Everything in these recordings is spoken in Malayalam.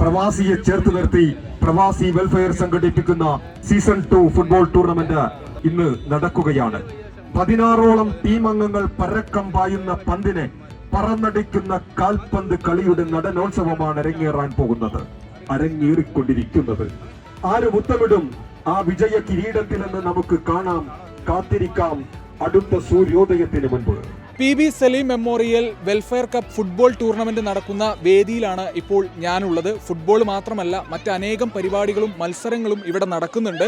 പ്രവാസിയെ ചേർത്ത് നിർത്തി പ്രവാസി വെൽഫെയർ സംഘടിപ്പിക്കുന്ന സീസൺ 2 ഫുട്ബോൾ ടൂർണമെന്റ് ഇന്ന് നടക്കുകയാണ്. 16ഓളം ടീം അംഗങ്ങൾ പരക്കം പായുന്ന പന്തിനെ പറന്നടിക്കുന്ന കാൽപന്ത് കളിയുടെ നടനോത്സവമാണ് അരങ്ങേറിക്കൊണ്ടിരിക്കുന്നത്. ആര് മുത്തമിടും ആ വിജയ കിരീടത്തിലെന്ന് നമുക്ക് കാണാം, കാത്തിരിക്കാം അടുത്ത സൂര്യോദയത്തിന് മുൻപ്. PB Saleem memorial welfare cup football tournament നടക്കുന്ന വേദിയിലാണ് ഇപ്പോൾ ഞാനുള്ളത്. ഫുട്ബോൾ മാത്രമല്ല, മറ്റനേകം പരിപാടികളും മത്സരങ്ങളും ഇവിടെ നടക്കുന്നുണ്ട്.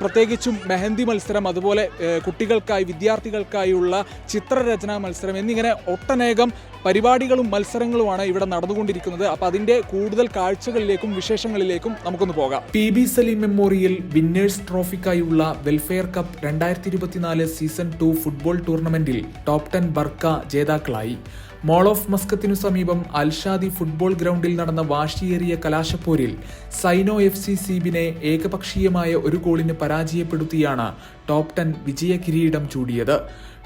പ്രത്യേകിച്ചും മെഹന്തി മത്സരം, അതുപോലെ കുട്ടികൾക്കായി വിദ്യാർത്ഥികൾക്കായുള്ള ചിത്രരചനാ മത്സരം എന്നിങ്ങനെ ഒട്ടനേകം പരിപാടികളും മത്സരങ്ങളുമാണ് ഇവിടെ നടന്നുകൊണ്ടിരിക്കുന്നത്. അപ്പോൾ അതിൻ്റെ കൂടുതൽ കാഴ്ചകളിലേക്കും വിശേഷങ്ങളിലേക്കും നമുക്കൊന്ന് പോകാം. PB സലീം മെമ്മോറിയൽ വിന്നേഴ്സ് ട്രോഫിക്കായുള്ള വെൽഫെയർ കപ്പ് 2024 സീസൺ 2 ഫുട്ബോൾ ടൂർണമെന്റിൽ ടോപ്പ് 10 ബർക്ക ജേതാക്കളായി. മോൾ ഓഫ് മസ്കത്തിനു സമീപം അൽഷാദി ഫുട്ബോൾ ഗ്രൗണ്ടിൽ നടന്ന വാശിയേറിയ കലാശപ്പോരിൽ സൈനോ FC സീബിനെ ഏകപക്ഷീയമായ ഒരു ഗോളിന് പരാജയപ്പെടുത്തിയാണ് ടോപ്പ് 10 വിജയ കിരീടം ചൂടിയത്.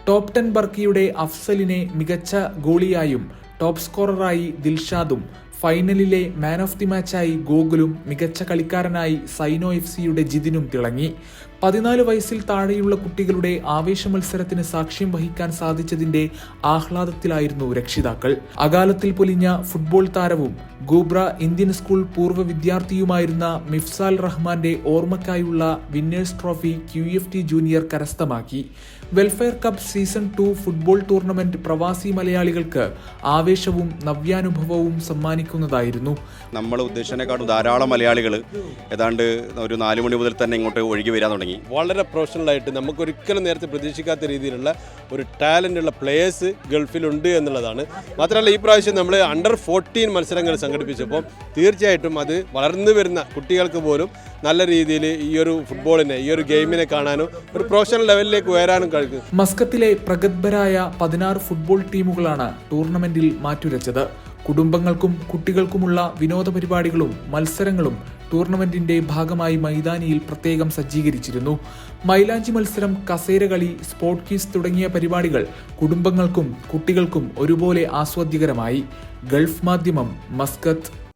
ടോപ്പ് 10 ബർക്കയുടെ അഫ്സലിനെ മികച്ച ഗോളിയായും ടോപ്പ് സ്കോററായി ദിൽഷാദും ഫൈനലിലെ മാൻ ഓഫ് ദി മാച്ചായി ഗോകുലും മികച്ച കളിക്കാരനായി സൈനോ FCയുടെ ജിതിനും തിളങ്ങി. 14 വയസ്സിൽ താഴെയുള്ള കുട്ടികളുടെ ആവേശ മത്സരത്തിന് സാക്ഷ്യം വഹിക്കാൻ സാധിച്ചതിന്റെ ആഹ്ലാദത്തിലായിരുന്നു രക്ഷിതാക്കൾ. അകാലത്തിൽ പൊലിഞ്ഞ ഫുട്ബോൾ താരവും ഗൂബ്ര ഇന്ത്യൻ സ്കൂൾ പൂർവ്വ വിദ്യാർത്ഥിയുമായിരുന്ന മിഫ്സാൽ റഹ്മാന്റെ ഓർമ്മയ്ക്കായുള്ള വിന്നേഴ്സ് ട്രോഫി QFT ജൂനിയർ കരസ്ഥമാക്കി. Welfare cup season 2 football tournament പ്രവാസി മലയാളികൾക്ക് ആവേശവും നവ്യാനുഭവവും സമ്മാനിക്കുന്നതായിരുന്നു. നമ്മൾ ഉദ്ദേശിച്ചതിനെക്കാളും ധാരാളം മലയാളികൾ ഏതാണ്ട് ഒരു 4 മണി മുതൽ തന്നെ ഇങ്ങോട്ട് ഒഴുകി വരാൻ തുടങ്ങി. വളരെ പ്രൊഫഷണലായിട്ട് നമുക്കൊരിക്കലും നേരത്തെ പ്രതീക്ഷിക്കാത്ത രീതിയിലുള്ള ഒരു ടാലൻ്റുള്ള പ്ലേയേഴ്സ് ഗൾഫിലുണ്ട് എന്നുള്ളതാണ്. മാത്രമല്ല, ഈ പ്രാവശ്യം നമ്മൾ അണ്ടർ 14 മത്സരങ്ങൾ സംഘടിപ്പിച്ചപ്പോൾ തീർച്ചയായിട്ടും അത് വളർന്നു വരുന്ന കുട്ടികൾക്ക് പോലും നല്ല രീതിയിൽ ഈ ഒരു ഫുട്ബോളിനെ, ഈ ഒരു ഗെയിമിനെ കാണാനും ഒരു പ്രൊഫഷണൽ ലെവലിലേക്ക് ഉയരാനും കഴിയും. മസ്കത്തിലെ പ്രഗത്ഭരായ 16 ഫുട്ബോൾ ടീമുകളാണ് ടൂർണമെന്റിൽ മാറ്റുരച്ചത്. കുടുംബങ്ങൾക്കും കുട്ടികൾക്കുമുള്ള വിനോദ പരിപാടികളും മത്സരങ്ങളും ടൂർണമെന്റിന്റെ ഭാഗമായി മൈതാനിയിൽ പ്രത്യേകം സജ്ജീകരിച്ചിരുന്നു. മൈലാഞ്ചി മത്സരം, കസേരകളി, സ്പോർട് ക്വിസ് തുടങ്ങിയ പരിപാടികൾ കുടുംബങ്ങൾക്കും കുട്ടികൾക്കും ഒരുപോലെ ആസ്വാദ്യകരമായി. ഗൾഫ് മാധ്യമം, മസ്കത്ത്.